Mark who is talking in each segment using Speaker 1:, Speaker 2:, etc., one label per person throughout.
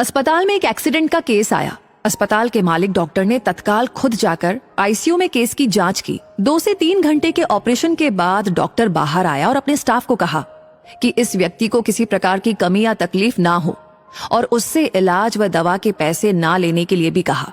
Speaker 1: अस्पताल में एक एक्सीडेंट का केस आया। अस्पताल के मालिक डॉक्टर ने तत्काल खुद जाकर आईसीयू में केस की जांच की। 2 से 3 घंटे के ऑपरेशन के बाद डॉक्टर बाहर आया और अपने स्टाफ को कहा कि इस व्यक्ति को किसी प्रकार की कमी या तकलीफ ना हो और उससे इलाज व दवा के पैसे ना लेने के लिए भी कहा।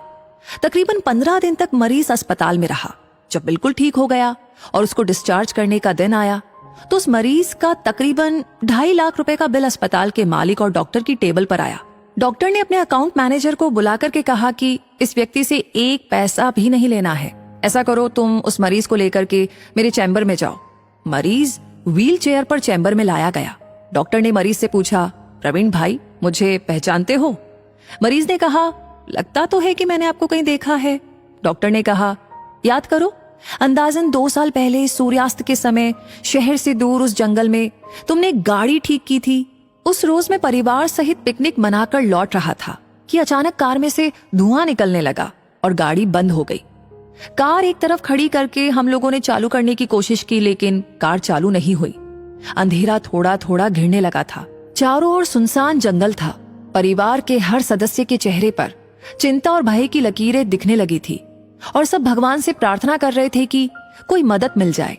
Speaker 1: तकरीबन 15 दिन तक मरीज अस्पताल में रहा। जब बिल्कुल ठीक हो गया और उसको डिस्चार्ज करने का दिन आया तो उस मरीज का तकरीबन 2.5 लाख रुपए का बिल अस्पताल के मालिक और डॉक्टर की टेबल पर आया। डॉक्टर ने अपने अकाउंट मैनेजर को बुलाकर के कहा कि इस व्यक्ति से 1 पैसा भी नहीं लेना है। ऐसा करो, तुम उस मरीज को लेकर के मेरे चैम्बर में जाओ। मरीज व्हील चेयर पर चैम्बर में लाया गया। डॉक्टर ने मरीज से पूछा, प्रवीण भाई, मुझे पहचानते हो? मरीज ने कहा, लगता तो है कि मैंने आपको कहीं देखा है। डॉक्टर ने कहा, याद करो, अंदाजन 2 साल पहले सूर्यास्त के समय शहर से दूर उस जंगल में तुमने गाड़ी ठीक की थी। उस रोज मैं परिवार सहित पिकनिक मनाकर लौट रहा था कि अचानक कार में से धुआं निकलने लगा और गाड़ी बंद हो गई। कार एक तरफ खड़ी करके हम लोगों ने चालू करने की कोशिश की, लेकिन कार चालू नहीं हुई। अंधेरा थोड़ा थोड़ा घिरने लगा था। चारों ओर सुनसान जंगल था। परिवार के हर सदस्य के चेहरे पर चिंता और भय की लकीरें दिखने लगी थी और सब भगवान से प्रार्थना कर रहे थे कि कोई मदद मिल जाए।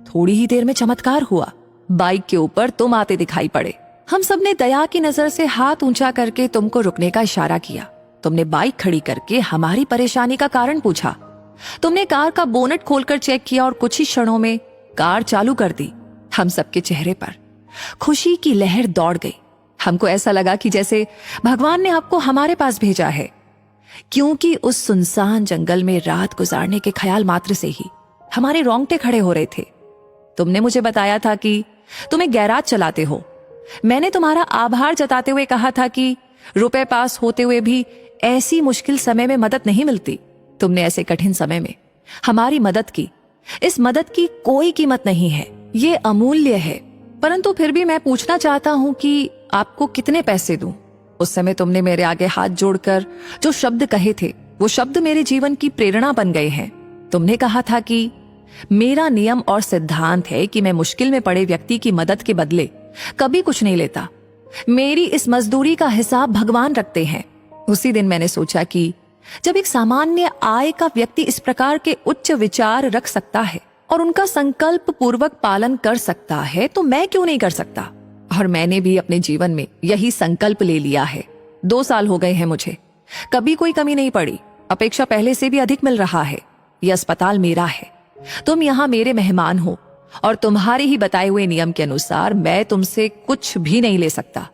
Speaker 1: थोड़ी ही देर में चमत्कार हुआ। बाइक के ऊपर तुम आते दिखाई पड़े। हम सबने दया की नजर से हाथ ऊंचा करके तुमको रुकने का इशारा किया। तुमने बाइक खड़ी करके हमारी परेशानी का कारण पूछा। तुमने कार का बोनट खोलकर चेक किया और कुछ ही क्षणों में कार चालू कर दी। हम सबके चेहरे पर खुशी की लहर दौड़ गई। हमको ऐसा लगा कि जैसे भगवान ने आपको हमारे पास भेजा है, क्योंकि उस सुनसान जंगल में रात गुजारने के ख्याल मात्र से ही हमारे रोंगटे खड़े हो रहे थे। तुमने मुझे बताया था कि तुम एक गैराज चलाते हो। मैंने तुम्हारा आभार जताते हुए कहा था कि रुपए पास होते हुए भी ऐसी मुश्किल समय में मदद नहीं मिलती। तुमने ऐसे कठिन समय में हमारी मदद की। इस मदद की कोई कीमत नहीं है, ये अमूल्य है। परंतु फिर भी मैं पूछना चाहता हूं कि आपको कितने पैसे दूं? उस समय तुमने मेरे आगे हाथ जोड़कर जो शब्द कहे थे, वो शब्द मेरे जीवन की प्रेरणा बन गए हैं। तुमने कहा था कि मेरा नियम और सिद्धांत है कि मैं मुश्किल में पड़े व्यक्ति की मदद के बदले कभी कुछ नहीं लेता। मेरी इस मजदूरी का हिसाब भगवान रखते हैं। उसी दिन मैंने सोचा कि जब एक सामान्य आय का व्यक्ति इस प्रकार के उच्च विचार रख सकता है और उनका संकल्प पूर्वक पालन कर सकता है, तो मैं क्यों नहीं कर सकता? और मैंने भी अपने जीवन में यही संकल्प ले लिया है। 2 साल हो गए हैं मुझे, कभी कोई कमी नहीं पड़ी। अपेक्षा पहले से भी अधिक मिल रहा है। यह अस्पताल मेरा है, तुम यहाँ मेरे मेहमान हो और तुम्हारे ही बताए हुए नियम के अनुसार मैं तुमसे कुछ भी नहीं ले सकता।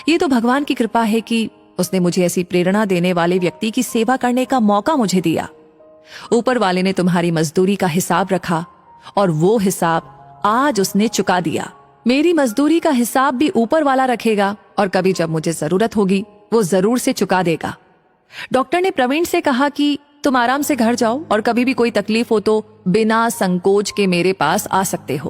Speaker 1: ये तो भगवान की कृपा है कि उसने मुझे ऐसी प्रेरणा देने वाले व्यक्ति की सेवा करने का मौका मुझे दिया। ऊपर वाले ने तुम्हारी मजदूरी का हिसाब रखा और वो हिसाब आज उसने चुका दिया। मेरी मजदूरी का हिसाब भी ऊपर वाला रखेगा और कभी जब मुझे जरूरत होगी वो जरूर से चुका देगा। डॉक्टर ने प्रवीण से कहा कि तुम आराम से घर जाओ और कभी भी कोई तकलीफ हो तो बिना संकोच के मेरे पास आ सकते हो।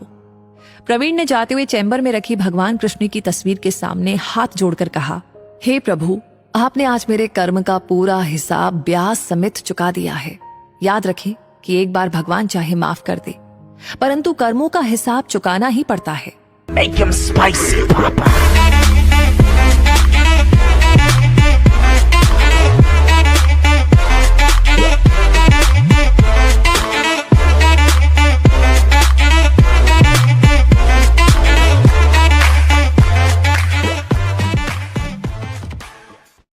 Speaker 1: प्रवीण ने जाते हुए चैम्बर में रखी भगवान कृष्ण की तस्वीर के सामने हाथ जोड़कर कहा, हे प्रभु, आपने आज मेरे कर्म का पूरा हिसाब ब्याज समेत चुका दिया है। याद रखें कि एक बार भगवान चाहे माफ कर दे, परंतु कर्मों का हिसाब चुकाना ही पड़ता है।
Speaker 2: Make him spicy, Papa.